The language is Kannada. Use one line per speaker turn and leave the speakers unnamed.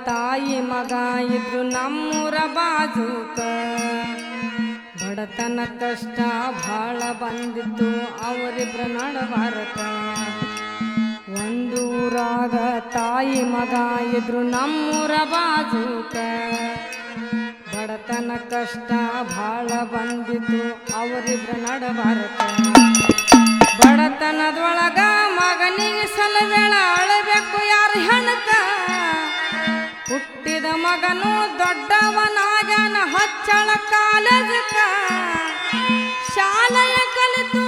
ತಾಯಿ ಮಗ ಇದ್ರು ನಮ್ಮೂರ ಬಾಜೂಕ ಬಡತನ ಕಷ್ಟ ಭಾಳ ಬಂದಿತ್ತು ಅವರಿಬ್ರ ನಡಬಾರಕ ಒಂದು ಊರಾಗ ತಾಯಿ ಮಗ ಇದ್ರು ನಮ್ಮೂರ ಬಾಜೂಕ ಬಡತನ ಕಷ್ಟ ಭಾಳ ಬಂದಿತ್ತು ಅವರಿಬ್ರ ನಡಬಾರಕ ಬಡತನದೊಳಗ ಮಗನಿಗೆ ಸಲವೇಳ ಅಳಬೇಕು ಯಾರು ಹೆಣಕ ಹುಟ್ಟಿದ ಮಗನು ದೊಡ್ಡವನಾಗ್ಯಾನ ಹಚ್ಚಳ ಕಾಲೇಜಕ ಶಾಲೆಯ ಕಲಿತು